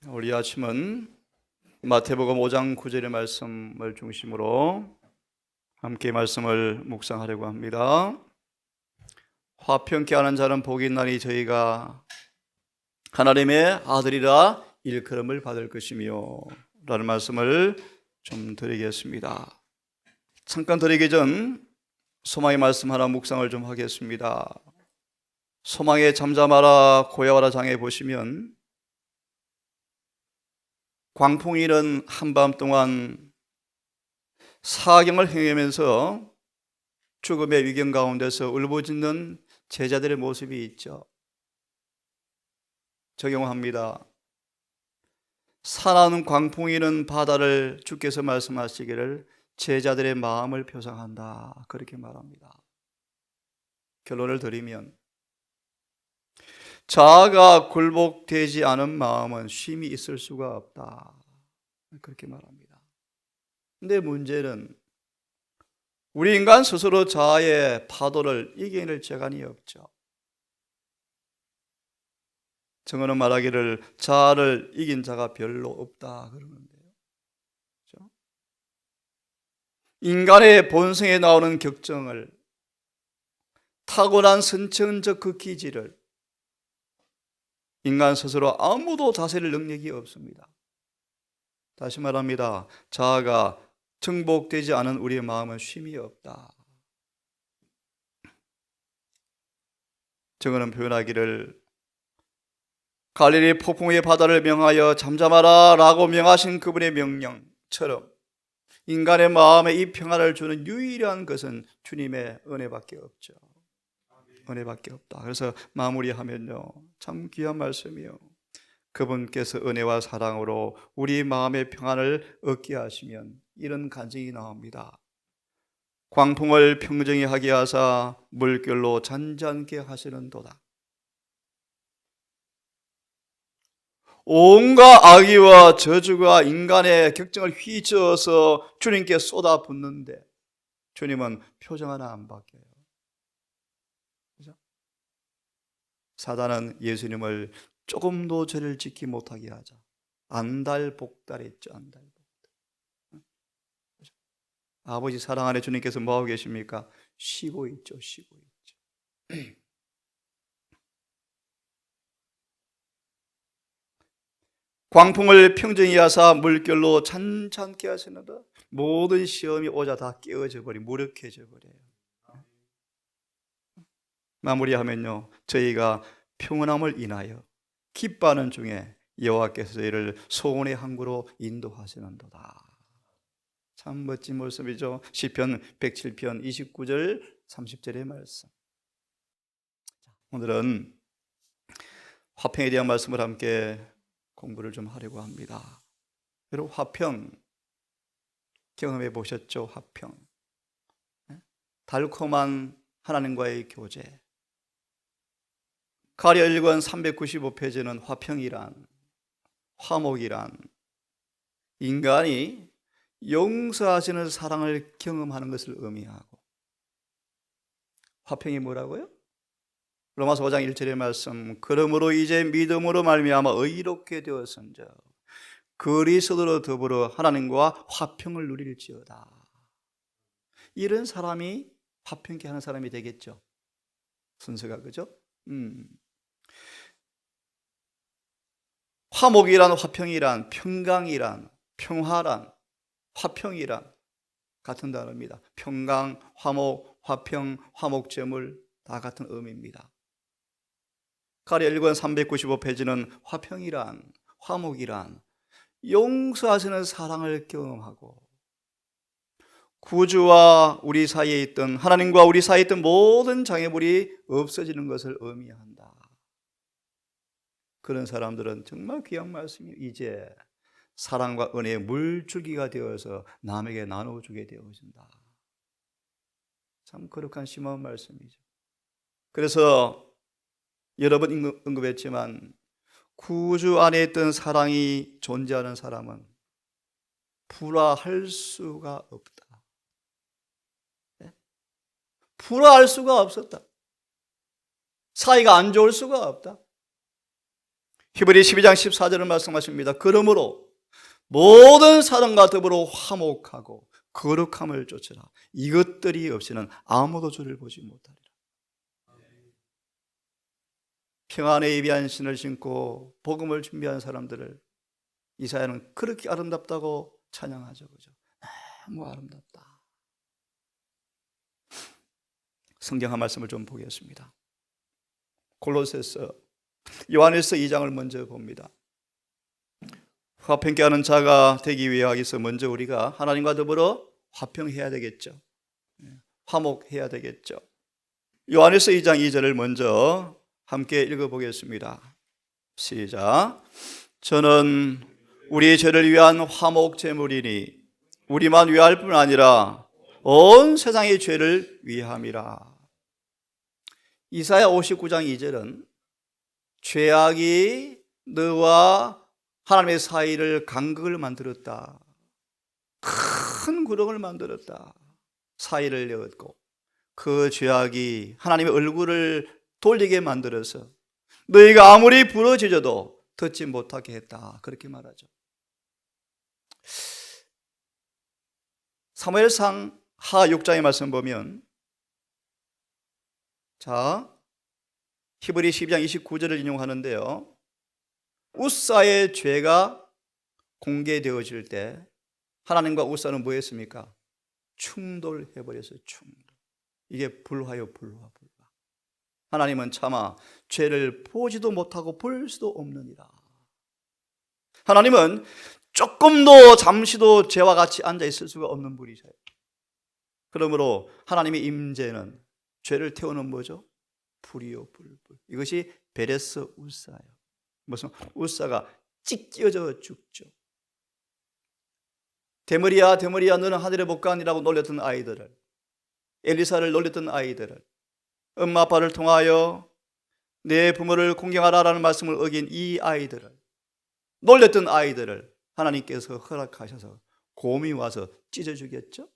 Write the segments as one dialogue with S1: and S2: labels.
S1: 우리 아침은 마태복음 5장 9절의 말씀을 중심으로 함께 말씀을 묵상하려고 합니다. 화평케 하는 자는 복이 있나니 저희가 하나님의 아들이라 일컬음을 받을 것이며 라는 말씀을 좀 드리겠습니다. 잠깐 드리기 전 소망의 말씀 하나 묵상을 좀 하겠습니다. 소망에 잠잠하라 고야와라 장에 보시면 광풍이는 한밤 동안 사경을 행하면서 죽음의 위경 가운데서 울부짖는 제자들의 모습이 있죠. 적용합니다. 사나운 광풍이는 바다를 주께서 말씀하시기를 제자들의 마음을 표상한다, 그렇게 말합니다. 결론을 드리면 자아가 굴복되지 않은 마음은 쉼이 있을 수가 없다, 그렇게 말합니다. 근데 문제는 우리 인간 스스로 자아의 파도를 이겨낼 재간이 없죠. 증언은 말하기를 자아를 이긴 자가 별로 없다 그러는데요. 그렇죠? 인간의 본성에 나오는 격정을, 타고난 선천적 그 기질을 인간 스스로 아무도 다스릴 능력이 없습니다. 다시 말합니다. 자아가 정복되지 않은 우리의 마음은 쉼이 없다. 증언은 표현하기를 갈릴리 폭풍의 바다를 명하여 잠잠하라 라고 명하신 그분의 명령처럼 인간의 마음에 이 평안을 주는 유일한 것은 주님의 은혜밖에 없죠. 은혜밖에 없다. 그래서 마무리하면요, 참 귀한 말씀이요, 그분께서 은혜와 사랑으로 우리 마음의 평안을 얻게 하시면 이런 간증이 나옵니다. 광풍을 평정히 하게 하사 물결로 잔잔케 하시는도다. 온갖 악의와 저주가 인간의 격정을 휘저어서 주님께 쏟아붓는데 주님은 표정 하나 안 바뀌어요. 그죠? 사단은 예수님을 조금도 죄를 짓지 못하게 하자 안달복달했죠. 안달복달. 아버지 사랑 안에 주님께서 뭐하고 계십니까? 쉬고 있죠. 쉬고 있죠. 광풍을 평정히 하사 물결로 잔잔케 하시는다. 모든 시험이 오자 다 깨어져 버리, 무력해져 버려요. 마무리하면요, 저희가 평안함을 인하여 기뻐하는 중에 여호와께서 저희를 소원의 항구로 인도하시는도다. 참 멋진 모습이죠. 시편 107편 29절 30절의 말씀. 오늘은 화평에 대한 말씀을 함께 공부를 좀 하려고 합니다. 여러분, 화평 경험해 보셨죠? 화평, 달콤한 하나님과의 교제. 가려 1권 395페이지는 화평이란, 화목이란 인간이 용서하시는 사랑을 경험하는 것을 의미하고, 화평이 뭐라고요? 로마서 5장 1절의 말씀, 그러므로 이제 믿음으로 말미암아 의롭게 되었은즉 그리스도로 더불어 하나님과 화평을 누릴지어다. 이런 사람이 화평케 하는 사람이 되겠죠. 순서가, 그죠? 화목이란, 화평이란, 평강이란, 평화란, 화평이란 같은 단어입니다. 평강, 화목, 화평, 화목제물 다 같은 의미입니다. 가려 1권 395페이지는 화평이란, 화목이란 용서하시는 사랑을 경험하고 구주와 우리 사이에 있던, 하나님과 우리 사이에 있던 모든 장애물이 없어지는 것을 의미한다. 그런 사람들은 정말 귀한 말씀이에요. 이제 사랑과 은혜의 물줄기가 되어서 남에게 나눠주게 되어진다. 참 거룩한 심오한 말씀이죠. 그래서 여러 번 언급했지만 구주 안에 있던 사랑이 존재하는 사람은 불화할 수가 없다. 불화할 수가 없었다. 사이가 안 좋을 수가 없다. 히브리 12장 14절을 말씀하십니다. 그러므로 모든 사람과 더불어 화목하고 거룩함을 쫓으라. 이것들이 없이는 아무도 주를 보지 못하리라. 평안의 예비한 신을 신고 복음을 준비한 사람들을 이사야는 그렇게 아름답다고 찬양하죠. 그죠? 너무 아름답다. 성경 한 말씀을 좀 보겠습니다. 골로새서 요한일서 2장을 먼저 봅니다. 화평케 하는 자가 되기 위해서 먼저 우리가 하나님과 더불어 화평해야 되겠죠. 화목해야 되겠죠. 요한일서 2장 2절을 먼저 함께 읽어보겠습니다. 시작. 저는 우리 죄를 위한 화목 제물이니 우리만 위할 뿐 아니라 온 세상의 죄를 위함이라. 이사야 59장 2절은 죄악이 너와 하나님의 사이를 간극을 만들었다. 큰 구렁을 만들었다. 사이를 여었고 그 죄악이 하나님의 얼굴을 돌리게 만들어서 너희가 아무리 부러지져도 듣지 못하게 했다. 그렇게 말하죠. 사무엘상 하 6장의 말씀 보면, 자, 히브리 12장 29절을 인용하는데요. 우사의 죄가 공개되어질 때 하나님과 우사는 뭐 했습니까? 충돌해버렸어요. 충돌. 이게 불화요, 불화. 하나님은 차마 죄를 보지도 못하고 볼 수도 없느니라. 하나님은 조금도 잠시도 죄와 같이 앉아있을 수가 없는 분이세요. 그러므로 하나님의 임재는 죄를 태우는 뭐죠? 불이요, 불. 이것이 베레스 우사예요. 무슨 우사가 찢겨져 죽죠. 데머리야 너는 하늘의 복간이라고 놀렸던 아이들을, 엘리사를 놀렸던 아이들을, 엄마 아빠를 통하여 내 부모를 공경하라라는 말씀을 어긴 이 아이들을, 놀렸던 아이들을 하나님께서 허락하셔서 곰이 와서 찢어주겠죠?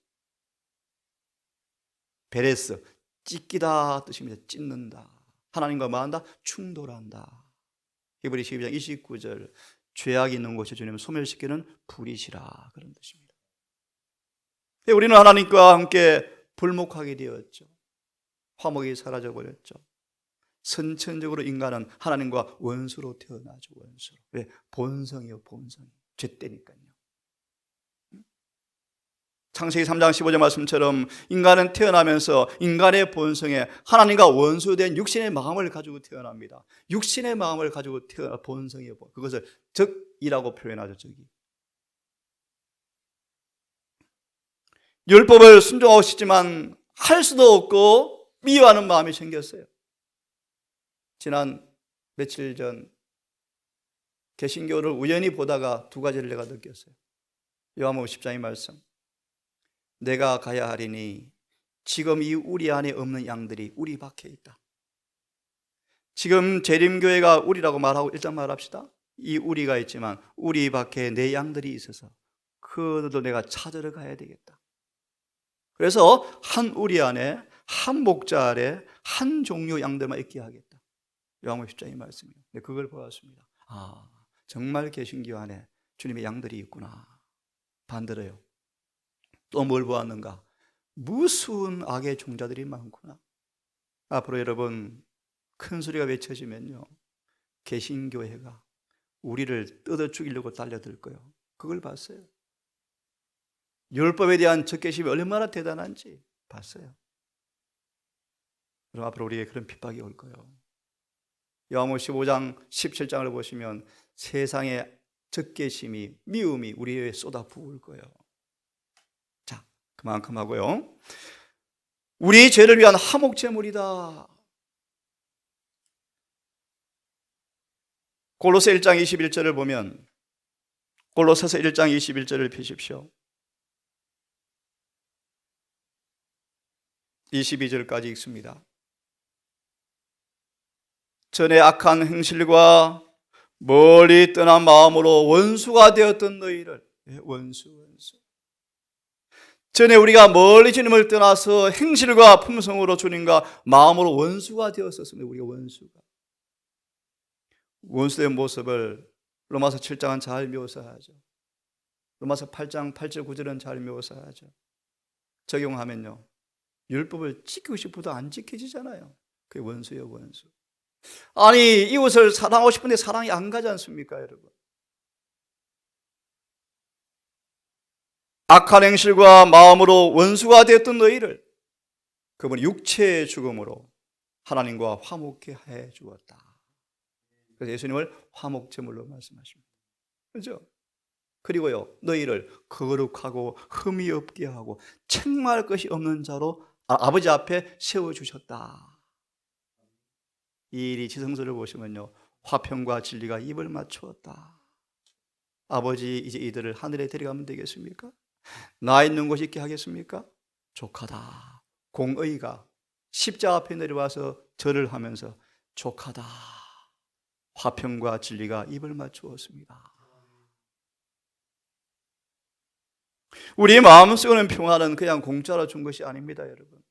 S1: 베레스, 찢기다 뜻입니다. 찢는다. 하나님과 뭐 한다? 충돌한다. 히브리 12장 29절, 죄악이 있는 곳에 주님을 소멸시키는 불이시라, 그런 뜻입니다. 우리는 하나님과 함께 불목하게 되었죠. 화목이 사라져버렸죠. 선천적으로 인간은 하나님과 원수로 태어나죠. 원수로. 왜? 본성이요, 본성. 죄 때니까요. 창세기 3장 15절 말씀처럼 인간은 태어나면서 인간의 본성에 하나님과 원수된 육신의 마음을 가지고 태어납니다. 육신의 마음을 가지고 태어나 본성이요. 그것을 적이라고 표현하죠. 적이. 율법을 순종하고 싶지만 할 수도 없고 미워하는 마음이 생겼어요. 지난 며칠 전 개신교를 우연히 보다가 두 가지를 내가 느꼈어요. 요한복음 10장의 말씀. 내가 가야 하리니 지금 이 우리 안에 없는 양들이 우리 밖에 있다. 지금 재림교회가 우리라고 말하고 일단 말합시다. 이 우리가 있지만 우리 밖에 내 양들이 있어서 그들도 내가 찾으러 가야 되겠다. 그래서 한 우리 안에 한 목자 아래 한 종류 양들만 있게 하겠다. 요한복음 10장의 말씀이에요. 근데 그걸 보았습니다. 아, 정말 개신교 안에 주님의 양들이 있구나. 반대로요. 또 뭘 보았는가? 무수한 악의 종자들이 많구나. 앞으로 여러분 큰 소리가 외쳐지면요, 개신교회가 우리를 뜯어 죽이려고 달려들 거예요. 그걸 봤어요. 율법에 대한 적개심이 얼마나 대단한지 봤어요. 그럼 앞으로 우리에게 그런 핍박이 올 거예요. 요한복음 15장 17장을 보시면 세상의 적개심이, 미움이 우리에게 쏟아 부을 거예요. 자, 그만큼 하고요. 우리 죄를 위한 화목 제물이다. 골로새 1장 21절을 보면, 골로새서 1장 21절을 펴십시오. 22절까지 읽습니다. 전에 악한 행실과 멀리 떠난 마음으로 원수가 되었던 너희를, 원수. 전에 우리가 멀리 주님을 떠나서 행실과 품성으로 주님과 마음으로 원수가 되었었습니다. 우리가 원수가. 원수의 모습을 로마서 7장은 잘 묘사하죠. 로마서 8장 8절 9절은 잘 묘사하죠. 적용하면요, 율법을 지키고 싶어도 안 지켜지잖아요. 그게 원수예요, 원수. 아니, 이웃을 사랑하고 싶은데 사랑이 안 가지 않습니까, 여러분? 악한 행실과 마음으로 원수가 되었던 너희를 그분이 육체의 죽음으로 하나님과 화목케 해 주었다. 그래서 예수님을 화목제물로 말씀하십니다. 그렇죠? 그리고요, 너희를 거룩하고 흠이 없게 하고 책망할 것이 없는 자로 아버지 앞에 세워주셨다. 이 일이 지성서를 보시면요, 화평과 진리가 입을 맞추었다. 아버지, 이제 이들을 하늘에 데려가면 되겠습니까? 나 있는 곳이 있게 하겠습니까? 족하다. 공의가 십자가 앞에 내려와서 절을 하면서 족하다. 화평과 진리가 입을 맞추었습니다. 우리 마음속에는 평화는 그냥 공짜로 준 것이 아닙니다, 여러분.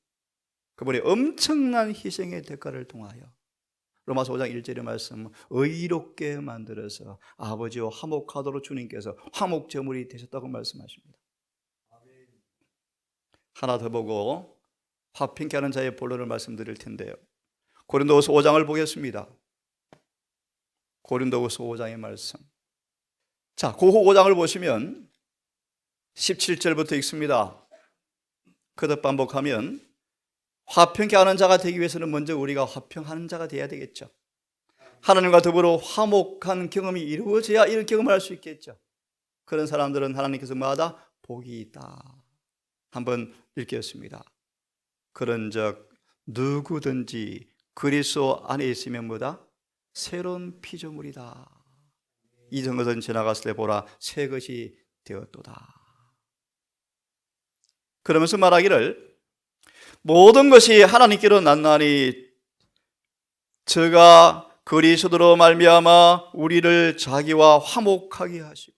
S1: 그분이 엄청난 희생의 대가를 통하여 로마서 5장 1절의 말씀, 의롭게 만들어서 아버지와 화목하도록 주님께서 화목제물이 되셨다고 말씀하십니다. 하나 더 보고 화평케 하는 자의 본론을 말씀드릴 텐데요, 고린도후서 5장을 보겠습니다. 고린도후서 5장의 말씀. 자, 그 5장을 보시면 17절부터 읽습니다. 거듭 반복하면 화평케 하는 자가 되기 위해서는 먼저 우리가 화평하는 자가 되어야 되겠죠. 하나님과 더불어 화목한 경험이 이루어져야 이런 경험을 할 수 있겠죠. 그런 사람들은 하나님께서 뭐하다? 복이 있다. 한번 읽겠습니다. 그런즉 누구든지 그리스도 안에 있으면 뭐다? 새로운 피조물이다. 이전 것은 지나갔을 때 보라 새 것이 되었도다. 그러면서 말하기를 모든 것이 하나님께로 났나니 저가 그리스도로 말미암아 우리를 자기와 화목하게 하시고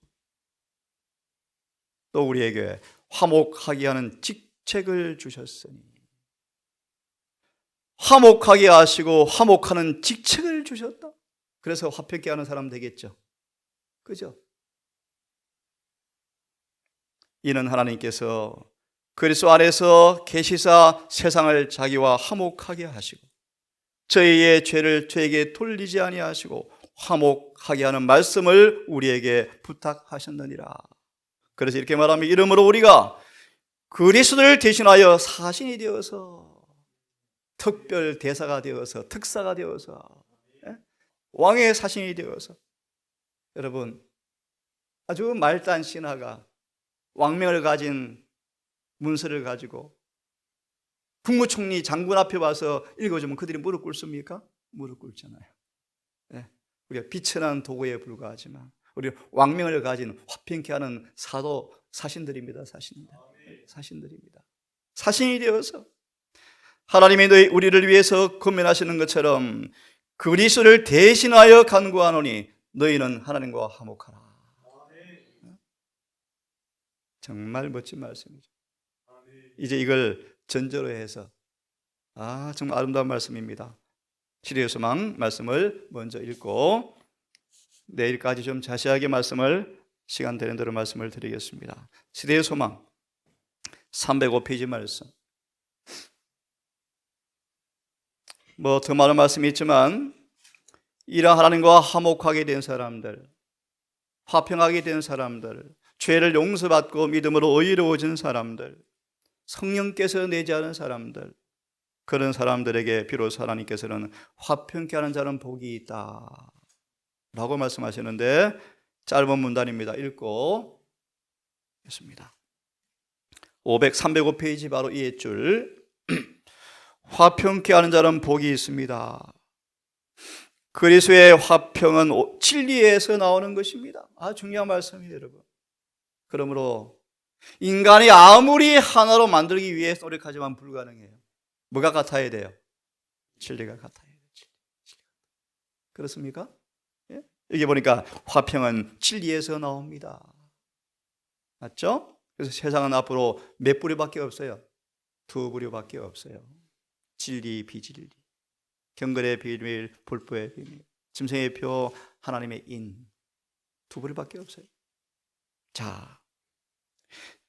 S1: 또 우리에게 화목하게 하는 직책을 주셨으니, 화목하게 하시고 화목하는 직책을 주셨다. 그래서 화평케 하는 사람 되겠죠. 그죠? 이는 하나님께서 그리스도 안에서 계시사 세상을 자기와 화목하게 하시고 저희의 죄를 저에게 돌리지 아니하시고 화목하게 하는 말씀을 우리에게 부탁하셨느니라. 그래서 이렇게 말하면 이러므로 우리가 그리스도를 대신하여 사신이 되어서 특별 대사가 되어서 특사가 되어서 왕의 사신이 되어서, 여러분 아주 말단 신하가 왕명을 가진 문서를 가지고 국무총리 장군 앞에 와서 읽어주면 그들이 무릎 꿇습니까? 무릎 꿇잖아요. 우리가 비천한 도구에 불과하지만 우리 왕명을 가진 화평케 하는 사도 사신들입니다. 사신들입니다. 사신이 되어서 하나님이 우리를 위해서 권면하시는 것처럼 그리스도를 대신하여 간구하노니 너희는 하나님과 화목하라. 정말 멋진 말씀이죠. 이제 이걸 전제로 해서 정말 아름다운 말씀입니다. 시대의 소망 말씀을 먼저 읽고 내일까지 좀 자세하게 말씀을 시간 되는 대로 말씀을 드리겠습니다. 시대의 소망 305페이지 말씀. 더 많은 말씀이 있지만 이런 하나님과 화목하게 된 사람들, 화평하게 된 사람들, 죄를 용서받고 믿음으로 의로워진 사람들, 성령께서 내지 않은 사람들, 그런 사람들에게 비로소 하나님께서는 화평케 하는 자는 복이 있다 라고 말씀하시는데, 짧은 문단입니다. 읽고 있습니다. 305페이지 바로 이의 줄. 화평케 하는 자는 복이 있습니다. 그리스도의 화평은 진리에서 나오는 것입니다. 중요한 말씀이에요, 여러분. 그러므로 인간이 아무리 하나로 만들기 위해 노력하지만 불가능해요. 뭐가 같아야 돼요? 진리가 같아야 돼요. 그렇습니까? 예? 여기 보니까 화평은 진리에서 나옵니다. 맞죠? 그래서 세상은 앞으로 몇 부류밖에 없어요. 2부류밖에 없어요. 진리, 비진리, 경건의 비밀, 불법의 비밀. 짐승의 표, 하나님의 인, 두 부류밖에 없어요. 자,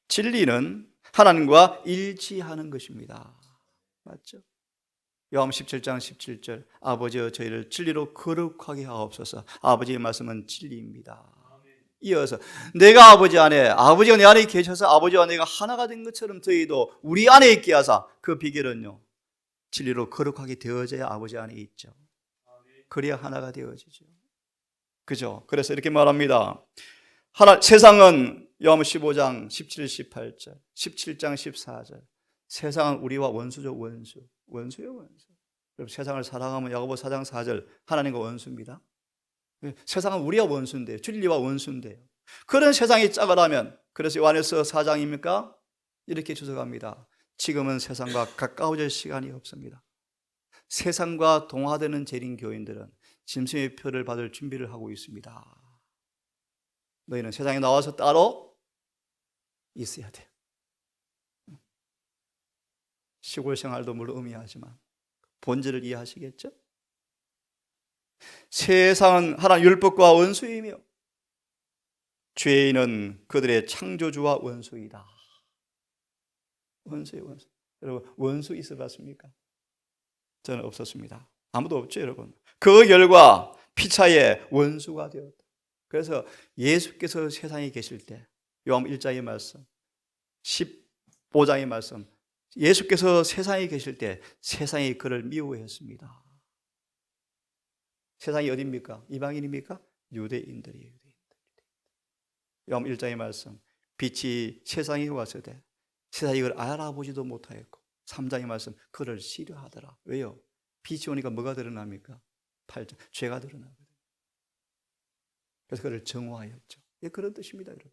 S1: 진리는 하나님과 일치하는 것입니다. 맞죠? 요한 17장 17절, 아버지여 저희를 진리로 거룩하게 하옵소서. 아버지의 말씀은 진리입니다. 이어서 내가 아버지 안에, 아버지가 내 안에 계셔서 아버지와 내가 하나가 된 것처럼 저희도 우리 안에 있게 하사, 그 비결은요, 진리로 거룩하게 되어져야 아버지 안에 있죠. 그래야 하나가 되어지죠. 그죠? 그래서 이렇게 말합니다. 세상은 요한 15장 17, 18절, 17장 14절, 세상은 우리와 원수죠. 원수예요, 원수. 여러분, 세상을 사랑하면 야고보 4장 4절, 하나님과 원수입니다. 세상은 우리와 원수인데요, 진리와 원수인데요. 그런 세상이 짝을 그래서 요한에서 4장입니까? 이렇게 주석합니다. 지금은 세상과 가까워질 시간이 없습니다. 세상과 동화되는 재림 교인들은 짐승의 표를 받을 준비를 하고 있습니다. 너희는 세상에 나와서 따로 있어야 돼요. 시골 생활도 물론 의미하지만 본질을 이해하시겠죠? 세상은 하나님 율법과 원수이며 죄인은 그들의 창조주와 원수이다. 원수예요, 원수. 여러분, 원수 있어봤습니까? 저는 없었습니다. 아무도 없죠, 여러분. 그 결과 피차에 원수가 되었다. 그래서 예수께서 세상에 계실 때, 요한 1장의 말씀, 15장의 말씀, 예수께서 세상에 계실 때 세상이 그를 미워했습니다. 세상이 어디입니까? 이방인입니까? 유대인들이에요. 요한 1장의 말씀, 빛이 세상에 왔을 때 세상이 그를 알아보지도 못하였고, 3장의 말씀, 그를 싫어하더라. 왜요? 빛이 오니까 뭐가 드러납니까? 8장, 죄가 드러나거든요. 그래서 그를 정화하였죠. 예, 그런 뜻입니다, 여러분.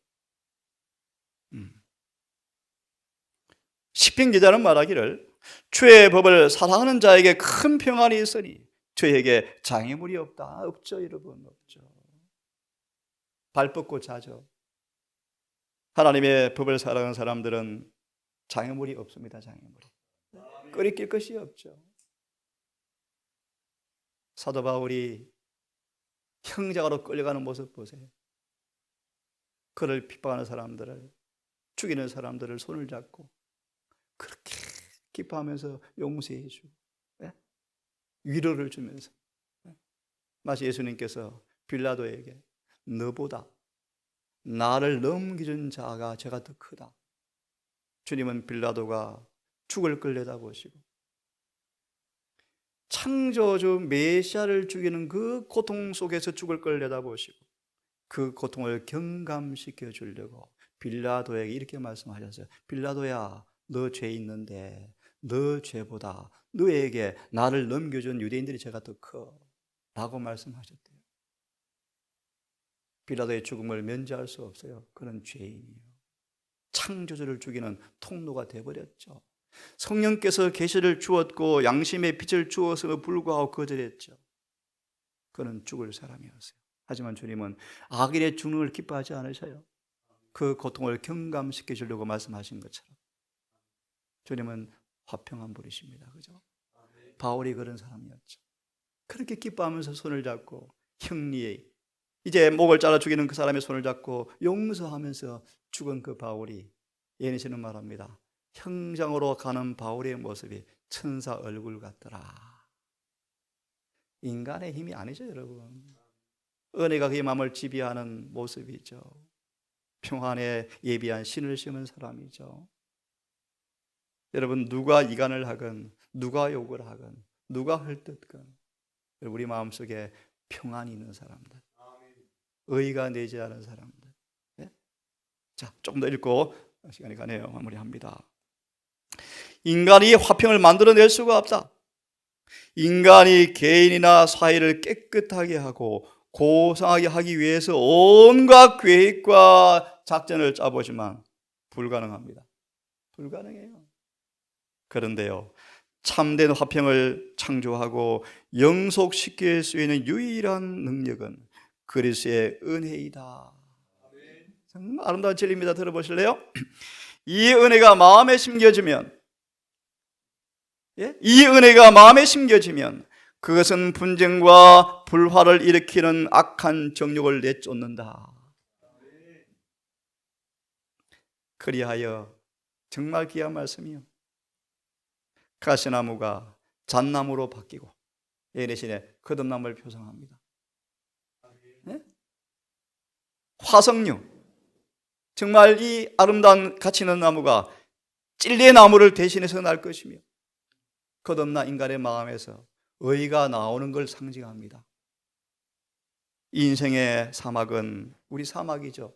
S1: 시편 기자는 말하기를 주의 법을 사랑하는 자에게 큰 평안이 있으니 저에게 장애물이 없다. 없죠, 여러분, 없죠. 발 뻗고 자죠. 하나님의 법을 사랑하는 사람들은 장애물이 없습니다. 장애물이 끄리낄 것이 없죠. 사도 바울이 형장으로 끌려가는 모습 보세요. 그를 핍박하는 사람들을, 죽이는 사람들을 손을 잡고 그렇게 기뻐하면서 용서해 주고, 위로를 주면서, 마치 예수님께서 빌라도에게 너보다 나를 넘겨준 자가 죄가 더 크다. 주님은 빌라도가 죽을 걸 내다보시고 창조주 메시아를 죽이는 그 고통 속에서 죽을 걸 내다보시고 그 고통을 경감시켜 주려고 빌라도에게 이렇게 말씀하셨어요. 빌라도야, 너 죄 있는데 너 죄보다 너에게 나를 넘겨준 유대인들이 죄가 더 커 라고 말씀하셨대요. 빌라도의 죽음을 면제할 수 없어요. 그는 죄인이에요. 창조주를 죽이는 통로가 되어버렸죠. 성령께서 계시를 주었고 양심의 빛을 주었음에 불구하고 거절했죠. 그는 죽을 사람이었어요. 하지만 주님은 악인의 죽는 걸 기뻐하지 않으셔요. 그 고통을 경감시켜 주려고 말씀하신 것처럼 주님은 화평한 분이십니다. 그죠? 바울이 그런 사람이었죠. 그렇게 기뻐하면서 손을 잡고 형리에 이제 목을 잘라 죽이는 그 사람의 손을 잡고 용서하면서 죽은 그 바울이 예니시는 말합니다. 형장으로 가는 바울의 모습이 천사 얼굴 같더라. 인간의 힘이 아니죠, 여러분. 은혜가 그의 마음을 지배하는 모습이죠. 평안에 예비한 신을 심은 사람이죠. 여러분, 누가 이간을 하건 누가 욕을 하건 누가 헐뜯건 우리 마음속에 평안이 있는 사람들, 의가 내재하는 사람들. 네? 자, 조금 더 읽고 시간이 가네요. 마무리합니다. 인간이 화평을 만들어낼 수가 없다. 인간이 개인이나 사회를 깨끗하게 하고 고상하게 하기 위해서 온갖 계획과 작전을 짜보지만 불가능합니다. 불가능해요. 그런데요, 참된 화평을 창조하고 영속시킬 수 있는 유일한 능력은 그리스도의 은혜이다. 정말 아름다운 진리입니다. 들어보실래요? 이 은혜가 마음에 심겨지면, 이 은혜가 마음에 심겨지면 그것은 분쟁과 불화를 일으키는 악한 정욕을 내쫓는다. 그리하여 정말 귀한 말씀이요, 가시나무가 잣나무로 바뀌고 이 대신에 거듭남을 표상합니다. 네? 화석류, 정말 이 아름다운 가치 있는 나무가 진리의 나무를 대신해서 날 것이며 거듭난 인간의 마음에서 의가 나오는 걸 상징합니다. 인생의 사막은 우리 사막이죠.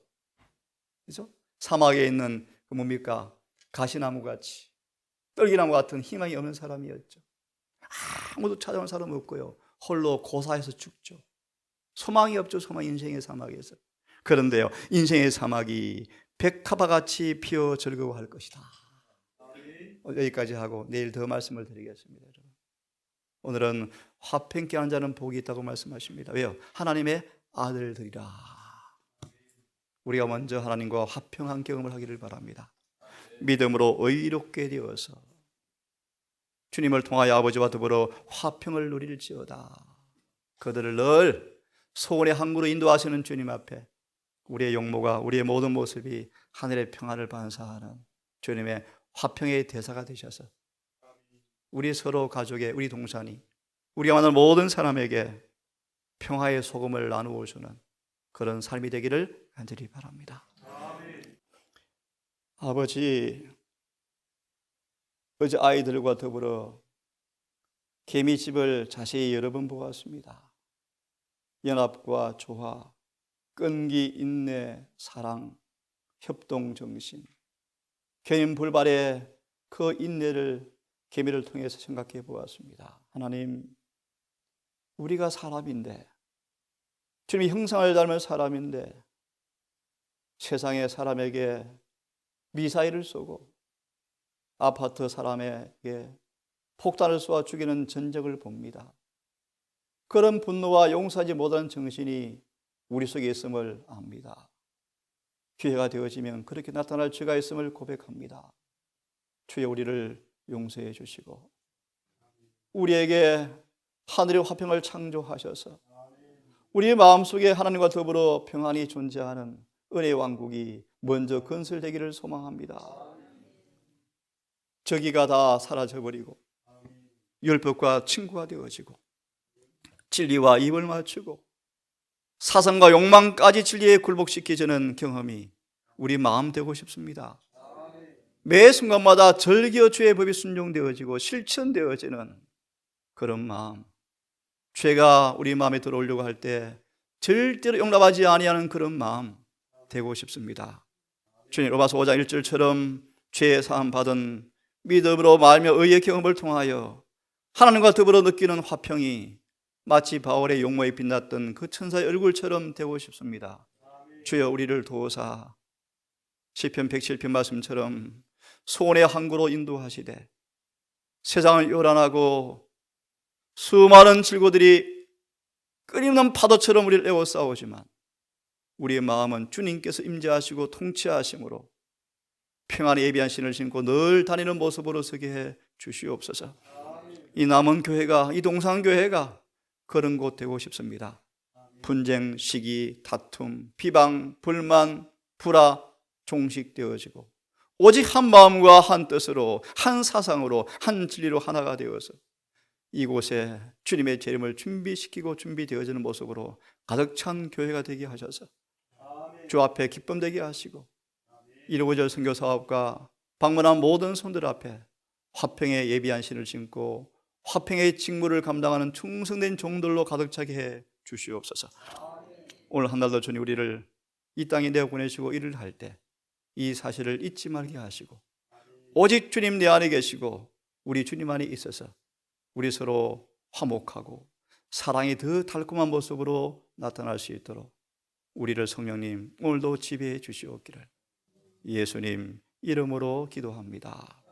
S1: 그렇죠? 사막에 있는 그 뭡니까? 가시나무같이, 떨기나무 같은 희망이 없는 사람이었죠. 아무도 찾아오는 사람 없고요, 홀로 고사해서 죽죠. 소망이 없죠. 소망, 인생의 사막에서. 그런데요, 인생의 사막이 백합화같이 피어 즐거워할 것이다. 여기까지 하고 내일 더 말씀을 드리겠습니다. 오늘은 화평케 하는 자는 복이 있다고 말씀하십니다. 왜요? 하나님의 아들들이라. 우리가 먼저 하나님과 화평한 경험을 하기를 바랍니다. 믿음으로 의롭게 되어서 주님을 통하여 아버지와 더불어 화평을 누릴지어다. 그들을 늘 소원의 항구로 인도하시는 주님 앞에 우리의 용모가, 우리의 모든 모습이 하늘의 평안을 반사하는 주님의 화평의 대사가 되셔서 우리 서로 가족의, 우리 동산이, 우리가 만난 모든 사람에게 평화의 소금을 나누어 주는 그런 삶이 되기를 간절히 바랍니다. 아버지, 어제 아이들과 더불어 개미집을 자세히 여러 번 보았습니다. 연합과 조화, 끈기, 인내, 사랑, 협동, 정신, 개인 불발의 그 인내를 개미를 통해서 생각해 보았습니다. 하나님, 우리가 사람인데, 주님의 형상을 닮은 사람인데 세상의 사람에게 미사일을 쏘고 아파트 사람에게 폭탄을 쏘아 죽이는 전적을 봅니다. 그런 분노와 용서하지 못하는 정신이 우리 속에 있음을 압니다. 기회가 되어지면 그렇게 나타날 죄가 있음을 고백합니다. 주여, 우리를 용서해 주시고 우리에게 하늘의 화평을 창조하셔서 우리의 마음속에 하나님과 더불어 평안이 존재하는 은혜의 왕국이 먼저 건설되기를 소망합니다. 저기가 다 사라져버리고 율법과 친구가 되어지고 진리와 입을 맞추고 사상과 욕망까지 진리에 굴복시켜지는 경험이 우리 마음 되고 싶습니다. 매 순간마다 절기어 주의 법이 순종되어지고 실천되어지는 그런 마음, 죄가 우리 마음에 들어오려고 할 때 절대로 용납하지 아니하는 그런 마음 되고 싶습니다. 주님, 로마서 5장 1절처럼 죄의 사함 받은 믿음으로 말하며 의의 경험을 통하여 하나님과 더불어 느끼는 화평이 마치 바울의 용모에 빛났던 그 천사의 얼굴처럼 되고 싶습니다. 주여, 우리를 도우사 시편 107편 말씀처럼 소원의 항구로 인도하시되 세상을 요란하고 수많은 질고들이 끊임없는 파도처럼 우리를 에워싸우지만 우리의 마음은 주님께서 임재하시고 통치하심으로 평안의 예비한 신을 신고 늘 다니는 모습으로 서게 해 주시옵소서. 이 남은 교회가, 이 동산교회가 그런 곳 되고 싶습니다. 분쟁, 시기, 다툼, 비방, 불만, 불화 종식되어지고 오직 한 마음과 한 뜻으로, 한 사상으로, 한 진리로 하나가 되어서 이곳에 주님의 재림을 준비시키고 준비되어지는 모습으로 가득 찬 교회가 되게 하셔서 주 앞에 기쁨 되게 하시고 이루어질 선교 사업과 방문한 모든 손들 앞에 화평의 예비한 신을 신고 화평의 직무를 감당하는 충성된 종들로 가득 차게 해 주시옵소서. 오늘 한 달도 주님 우리를 이 땅에 내어 보내시고 일을 할 때 이 사실을 잊지 말게 하시고 오직 주님 내 안에 계시고 우리 주님 안에 있어서 우리 서로 화목하고 사랑이 더 달콤한 모습으로 나타날 수 있도록 우리를 성령님 오늘도 지배해 주시옵기를 예수님 이름으로 기도합니다.